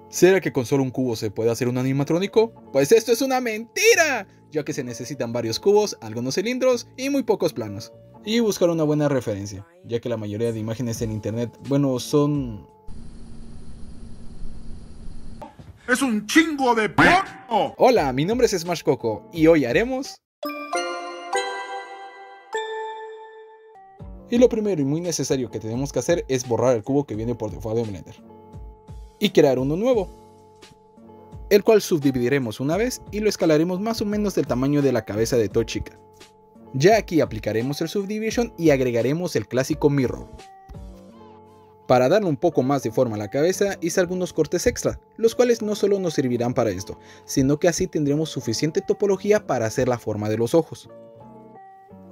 ¿Será que con solo un cubo se puede hacer un animatrónico? Pues esto es una mentira, ya que se necesitan varios cubos, algunos cilindros y muy pocos planos. Y buscar una buena referencia, ya que la mayoría de imágenes en internet, bueno, son... ¡Es un chingo de porno! Hola, mi nombre es Smash Coco y hoy haremos... Y lo primero y muy necesario que tenemos que hacer es borrar el cubo que viene por default de Blender. Y crear uno nuevo, el cual subdividiremos una vez y lo escalaremos más o menos del tamaño de la cabeza de Tochica. Ya aquí aplicaremos el Subdivision y agregaremos el clásico Mirror. Para darle un poco más de forma a la cabeza hice algunos cortes extra, los cuales no solo nos servirán para esto, sino que así tendremos suficiente topología para hacer la forma de los ojos.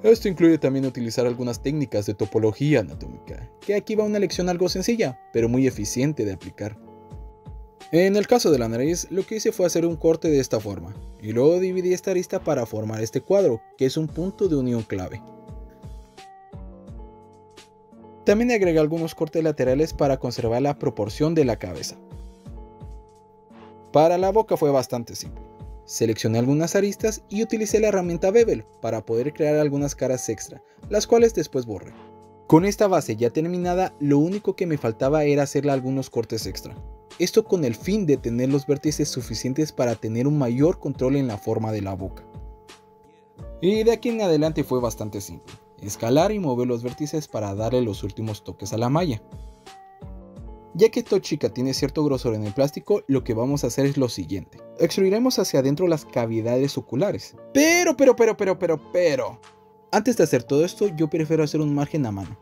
Esto incluye también utilizar algunas técnicas de topología anatómica, que aquí va una lección algo sencilla, pero muy eficiente de aplicar. En el caso de la nariz, lo que hice fue hacer un corte de esta forma, y luego dividí esta arista para formar este cuadro, que es un punto de unión clave. También agregué algunos cortes laterales para conservar la proporción de la cabeza. Para la boca fue bastante simple. Seleccioné algunas aristas y utilicé la herramienta Bevel para poder crear algunas caras extra, las cuales después borré. Con esta base ya terminada, lo único que me faltaba era hacerle algunos cortes extra. Esto con el fin de tener los vértices suficientes para tener un mayor control en la forma de la boca. Y de aquí en adelante fue bastante simple. Escalar y mover los vértices para darle los últimos toques a la malla. Ya que Tochica tiene cierto grosor en el plástico, lo que vamos a hacer es lo siguiente. Extruiremos hacia adentro las cavidades oculares. Pero. Antes de hacer todo esto, yo prefiero hacer un margen a mano,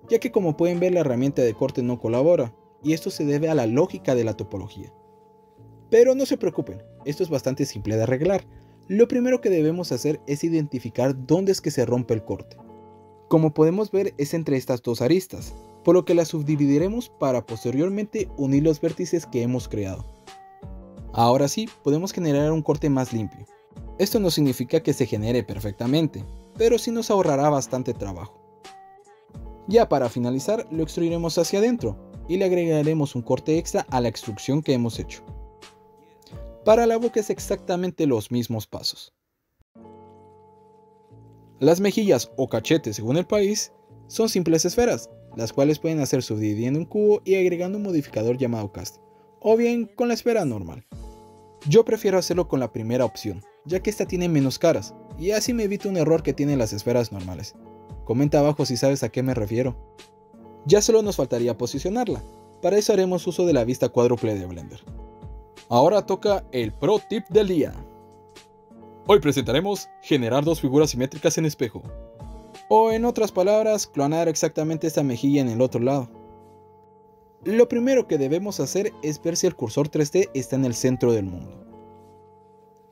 ya que como pueden ver la herramienta de corte no colabora, y esto se debe a la lógica de la topología. Pero no se preocupen, esto es bastante simple de arreglar. Lo primero que debemos hacer es identificar dónde es que se rompe el corte. Como podemos ver es entre estas dos aristas, por lo que las subdividiremos para posteriormente unir los vértices que hemos creado. Ahora sí, podemos generar un corte más limpio. Esto no significa que se genere perfectamente, pero sí nos ahorrará bastante trabajo. Ya para finalizar, lo extruiremos hacia adentro y le agregaremos un corte extra a la extrusión que hemos hecho. Para la boca es exactamente los mismos pasos. Las mejillas o cachetes, según el país, son simples esferas, las cuales pueden hacer subdividiendo un cubo y agregando un modificador llamado cast, o bien con la esfera normal. Yo prefiero hacerlo con la primera opción, ya que esta tiene menos caras, y así me evito un error que tienen las esferas normales. Comenta abajo si sabes a qué me refiero. Ya solo nos faltaría posicionarla, para eso haremos uso de la vista cuádruple de Blender. Ahora toca el Pro Tip del día. Hoy presentaremos generar dos figuras simétricas en espejo. O en otras palabras, clonar exactamente esta mejilla en el otro lado. Lo primero que debemos hacer es ver si el cursor 3D está en el centro del mundo.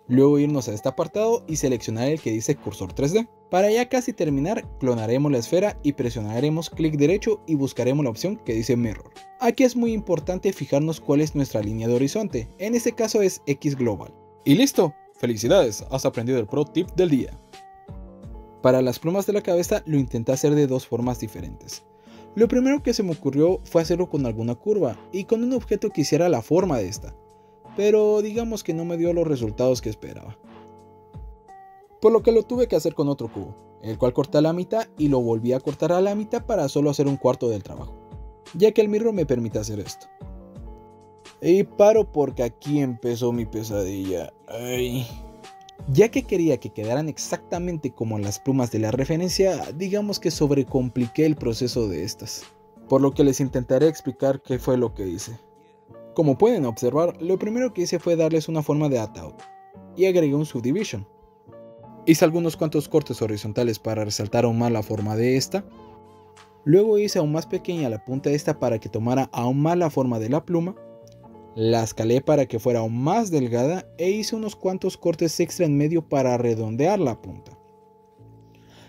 Luego irnos a este apartado y seleccionar el que dice cursor 3D. Para ya casi terminar, clonaremos la esfera y presionaremos clic derecho y buscaremos la opción que dice Mirror. Aquí es muy importante fijarnos cuál es nuestra línea de horizonte, en este caso es X global. Y listo, felicidades, has aprendido el Pro Tip del día. Para las plumas de la cabeza lo intenté hacer de dos formas diferentes. Lo primero que se me ocurrió fue hacerlo con alguna curva y con un objeto que hiciera la forma de esta, pero digamos que no me dio los resultados que esperaba. Por lo que lo tuve que hacer con otro cubo, el cual corté a la mitad y lo volví a cortar a la mitad para solo hacer un cuarto del trabajo, ya que el mirror me permite hacer esto. Y paro porque aquí empezó mi pesadilla. Ya que quería que quedaran exactamente como las plumas de la referencia, digamos que sobrecompliqué el proceso de estas, por lo que les intentaré explicar qué fue lo que hice. Como pueden observar, lo primero que hice fue darles una forma de ataúd y agregué un subdivision. Hice algunos cuantos cortes horizontales para resaltar aún más la forma de esta. Luego hice aún más pequeña la punta de esta para que tomara aún más la forma de la pluma. La escalé para que fuera aún más delgada e hice unos cuantos cortes extra en medio para redondear la punta.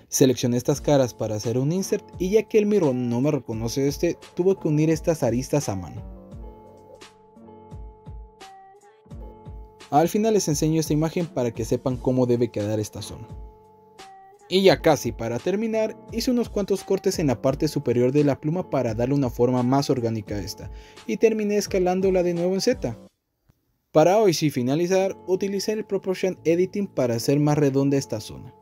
Seleccioné estas caras para hacer un insert y ya que el mirror no me reconoce tuve que unir estas aristas a mano. Al final les enseño esta imagen para que sepan cómo debe quedar esta zona. Y ya casi para terminar, hice unos cuantos cortes en la parte superior de la pluma para darle una forma más orgánica a esta, y terminé escalándola de nuevo en Z. Para hoy sí finalizar, utilicé el Proportion Editing para hacer más redonda esta zona.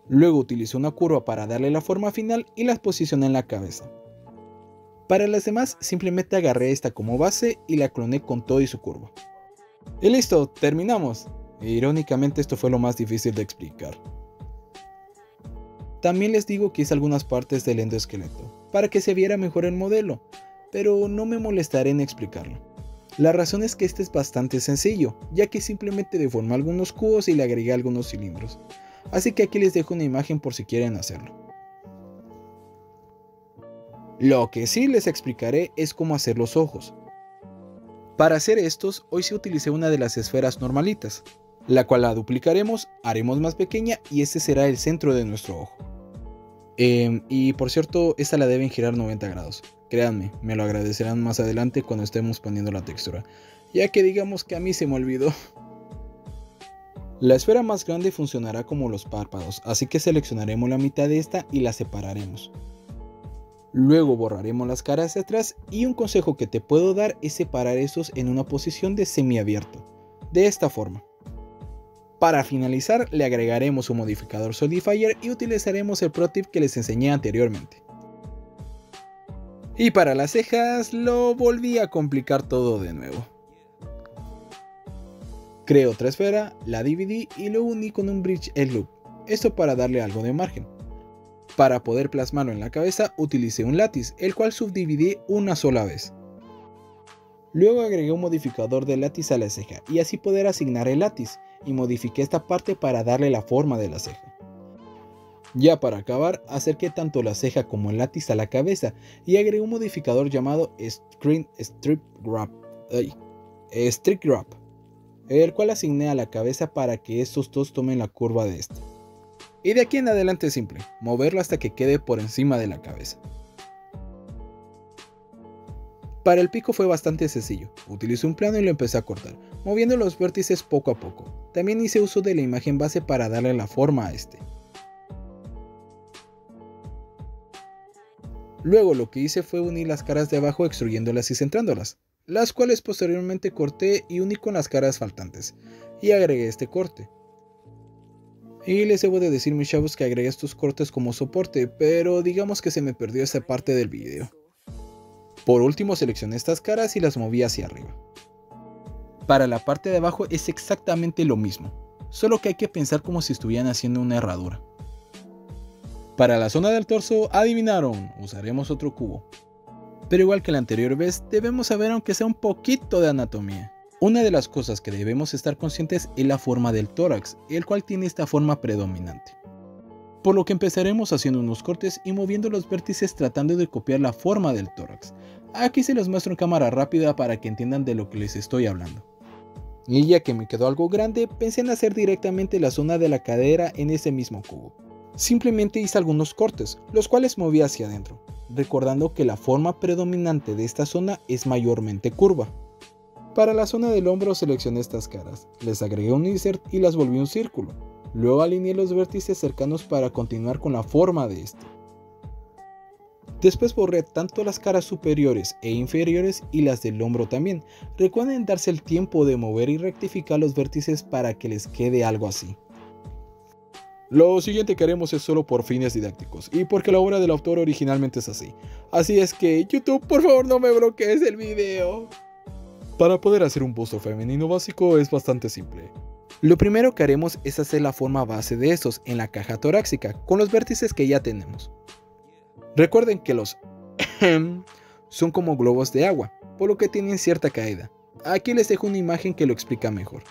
Luego utilicé una curva para darle la forma final y las posicioné en la cabeza. Para las demás simplemente agarré esta como base y la cloné con todo y su curva. Y listo, terminamos. Irónicamente esto fue lo más difícil de explicar. También les digo que hice algunas partes del endoesqueleto, para que se viera mejor el modelo, pero no me molestaré en explicarlo. La razón es que este es bastante sencillo, ya que simplemente deformé algunos cubos y le agregué algunos cilindros. Así que aquí les dejo una imagen por si quieren hacerlo. Lo que sí les explicaré es cómo hacer los ojos. Para hacer estos, hoy sí utilicé una de las esferas normalitas, la cual la duplicaremos, haremos más pequeña y este será el centro de nuestro ojo. Y por cierto, esta la deben girar 90 grados. Créanme, me lo agradecerán más adelante cuando estemos poniendo la textura, ya que digamos que a mí se me olvidó. La esfera más grande funcionará como los párpados, así que seleccionaremos la mitad de esta y la separaremos. Luego borraremos las caras de atrás y un consejo que te puedo dar es separar estos en una posición de semiabierto, de esta forma. Para finalizar le agregaremos un modificador Solidifier y utilizaremos el pro tip que les enseñé anteriormente. Y para las cejas lo volví a complicar todo de nuevo. Creé otra esfera, la dividí y lo uní con un Bridge Edge Loop, esto para darle algo de margen. Para poder plasmarlo en la cabeza utilicé un látiz, el cual subdividí una sola vez. Luego agregué un modificador de látiz a la ceja y así poder asignar el látiz, y modifiqué esta parte para darle la forma de la ceja. Ya para acabar, acerqué tanto la ceja como el látiz a la cabeza y agregué un modificador llamado Strip Wrap, el cual asigné a la cabeza para que estos dos tomen la curva de esta. Y de aquí en adelante es simple, moverlo hasta que quede por encima de la cabeza. Para el pico fue bastante sencillo, utilicé un plano y lo empecé a cortar, moviendo los vértices poco a poco. También hice uso de la imagen base para darle la forma a este. Luego lo que hice fue unir las caras de abajo extruyéndolas y centrándolas, las cuales posteriormente corté y uní con las caras faltantes, y agregué este corte. Y les debo de decir mis chavos que agregué estos cortes como soporte, pero digamos que se me perdió esa parte del video. Por último seleccioné estas caras y las moví hacia arriba. Para la parte de abajo es exactamente lo mismo, solo que hay que pensar como si estuvieran haciendo una herradura. Para la zona del torso, adivinaron, usaremos otro cubo. Pero igual que la anterior vez, debemos saber aunque sea un poquito de anatomía. Una de las cosas que debemos estar conscientes es la forma del tórax, el cual tiene esta forma predominante. Por lo que empezaremos haciendo unos cortes y moviendo los vértices tratando de copiar la forma del tórax. Aquí se los muestro en cámara rápida para que entiendan de lo que les estoy hablando. Y ya que me quedó algo grande, pensé en hacer directamente la zona de la cadera en ese mismo cubo. Simplemente hice algunos cortes, los cuales moví hacia adentro, recordando que la forma predominante de esta zona es mayormente curva. Para la zona del hombro seleccioné estas caras, les agregué un insert y las volví un círculo. Luego alineé los vértices cercanos para continuar con la forma de este. Después borré tanto las caras superiores e inferiores y las del hombro también. Recuerden darse el tiempo de mover y rectificar los vértices para que les quede algo así. Lo siguiente que haremos es solo por fines didácticos y porque la obra del autor originalmente es así. Así es que YouTube, por favor no me bloquees el video. Para poder hacer un busto femenino básico es bastante simple. Lo primero que haremos es hacer la forma base de estos en la caja torácica con los vértices que ya tenemos. Recuerden que los son como globos de agua, por lo que tienen cierta caída. Aquí les dejo una imagen que lo explica mejor.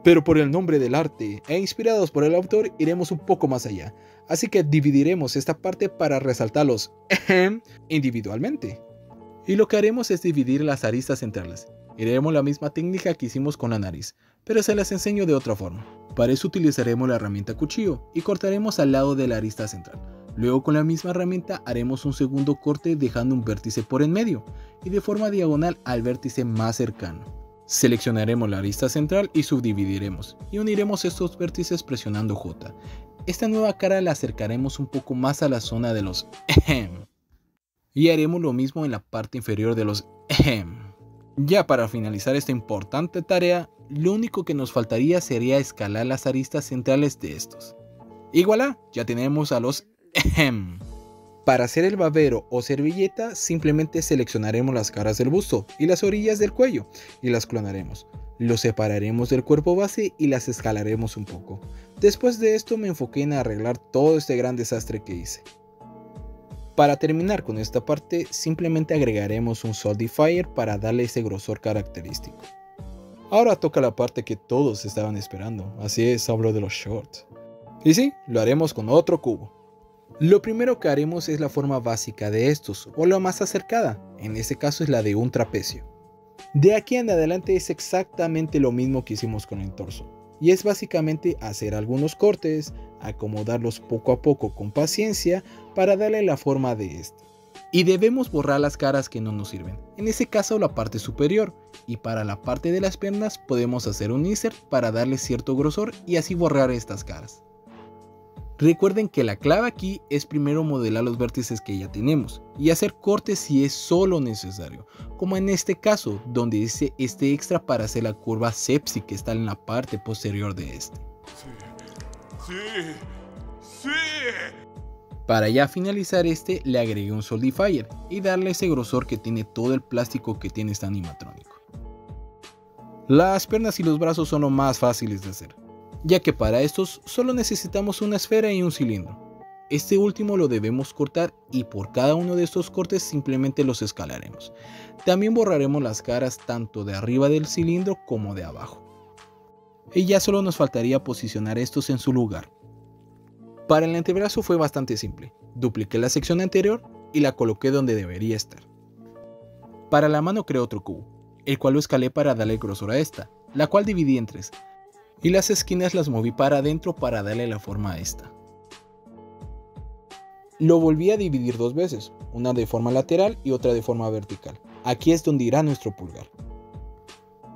Pero por el nombre del arte e inspirados por el autor iremos un poco más allá, así que dividiremos esta parte para resaltarlos individualmente. Y lo que haremos es dividir las aristas centrales. Haremos la misma técnica que hicimos con la nariz, pero se las enseño de otra forma. Para eso utilizaremos la herramienta cuchillo y cortaremos al lado de la arista central. Luego con la misma herramienta haremos un segundo corte dejando un vértice por en medio y de forma diagonal al vértice más cercano. Seleccionaremos la arista central y subdividiremos y uniremos estos vértices presionando J. Esta nueva cara la acercaremos un poco más a la zona de los y haremos lo mismo en la parte inferior de los Ya para finalizar esta importante tarea, lo único que nos faltaría sería escalar las aristas centrales de estos. Y voilà, ya tenemos a los ejem. Para hacer el babero o servilleta, simplemente seleccionaremos las caras del busto y las orillas del cuello y las clonaremos. Los separaremos del cuerpo base y las escalaremos un poco. Después de esto me enfoqué en arreglar todo este gran desastre que hice. Para terminar con esta parte, simplemente agregaremos un Solidifier para darle ese grosor característico. Ahora toca la parte que todos estaban esperando, así es, hablo de los shorts. Y sí, lo haremos con otro cubo. Lo primero que haremos es la forma básica de estos, o la más acercada, en este caso es la de un trapecio. De aquí en adelante es exactamente lo mismo que hicimos con el torso, y es básicamente hacer algunos cortes, acomodarlos poco a poco con paciencia para darle la forma de este. Y debemos borrar las caras que no nos sirven, en este caso la parte superior, y para la parte de las piernas podemos hacer un insert para darle cierto grosor y así borrar estas caras. Recuerden que la clave aquí es primero modelar los vértices que ya tenemos y hacer cortes si es solo necesario, como en este caso donde hice este extra para hacer la curva sepsi que está en la parte posterior de este. Sí. Para ya finalizar este le agregué un Solidifier y darle ese grosor que tiene todo el plástico que tiene este animatrónico. Las piernas y los brazos son lo más fáciles de hacer, ya que para estos solo necesitamos una esfera y un cilindro. Este último lo debemos cortar y por cada uno de estos cortes simplemente los escalaremos. También borraremos las caras tanto de arriba del cilindro como de abajo. Y ya solo nos faltaría posicionar estos en su lugar. Para el antebrazo fue bastante simple. Dupliqué la sección anterior y la coloqué donde debería estar. Para la mano creé otro cubo, el cual lo escalé para darle grosor a esta, la cual dividí en tres. Y las esquinas las moví para adentro para darle la forma a esta. Lo volví a dividir dos veces, una de forma lateral y otra de forma vertical. Aquí es donde irá nuestro pulgar.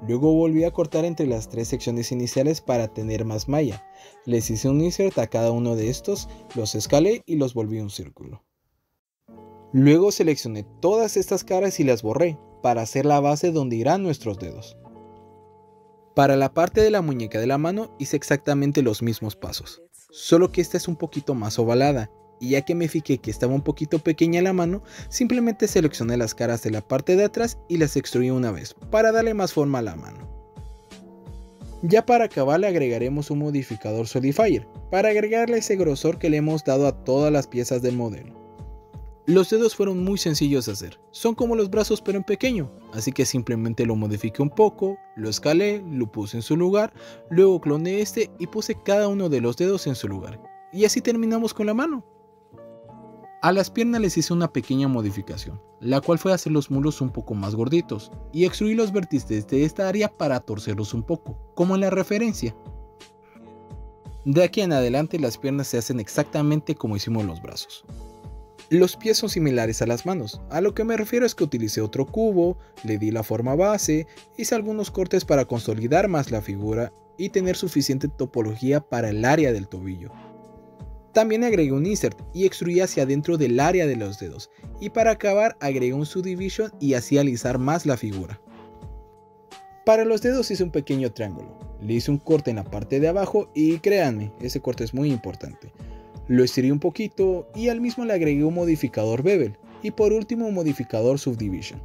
Luego volví a cortar entre las tres secciones iniciales para tener más malla. Les hice un insert a cada uno de estos, los escalé y los volví un círculo. Luego seleccioné todas estas caras y las borré para hacer la base donde irán nuestros dedos. Para la parte de la muñeca de la mano hice exactamente los mismos pasos, solo que esta es un poquito más ovalada, y ya que me fijé que estaba un poquito pequeña la mano, simplemente seleccioné las caras de la parte de atrás y las extruí una vez, para darle más forma a la mano. Ya para acabar le agregaremos un modificador Solidifier, para agregarle ese grosor que le hemos dado a todas las piezas del modelo. Los dedos fueron muy sencillos de hacer, son como los brazos pero en pequeño, así que simplemente lo modifiqué un poco, lo escalé, lo puse en su lugar, luego cloné este y puse cada uno de los dedos en su lugar, y así terminamos con la mano. A las piernas les hice una pequeña modificación, la cual fue hacer los muslos un poco más gorditos, y extruí los vértices de esta área para torcerlos un poco, como en la referencia. De aquí en adelante las piernas se hacen exactamente como hicimos los brazos. Los pies son similares a las manos, a lo que me refiero es que utilicé otro cubo, le di la forma base, hice algunos cortes para consolidar más la figura y tener suficiente topología para el área del tobillo. También agregué un insert y extruí hacia adentro del área de los dedos, y para acabar agregué un subdivision y así alisar más la figura. Para los dedos hice un pequeño triángulo, le hice un corte en la parte de abajo y créanme, ese corte es muy importante. Lo estiré un poquito y al mismo le agregué un modificador bevel y por último un modificador subdivision.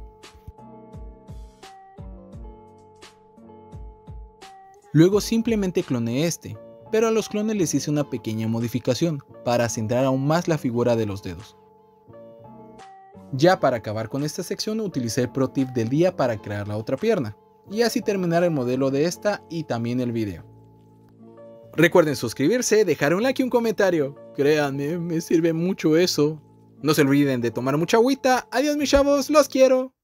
Luego simplemente cloné este, pero a los clones les hice una pequeña modificación para centrar aún más la figura de los dedos. Ya para acabar con esta sección utilicé el pro tip del día para crear la otra pierna y así terminar el modelo de esta y también el video. Recuerden suscribirse, dejar un like y un comentario. Créanme, me sirve mucho eso. No se olviden de tomar mucha agüita. Adiós mis chavos, los quiero.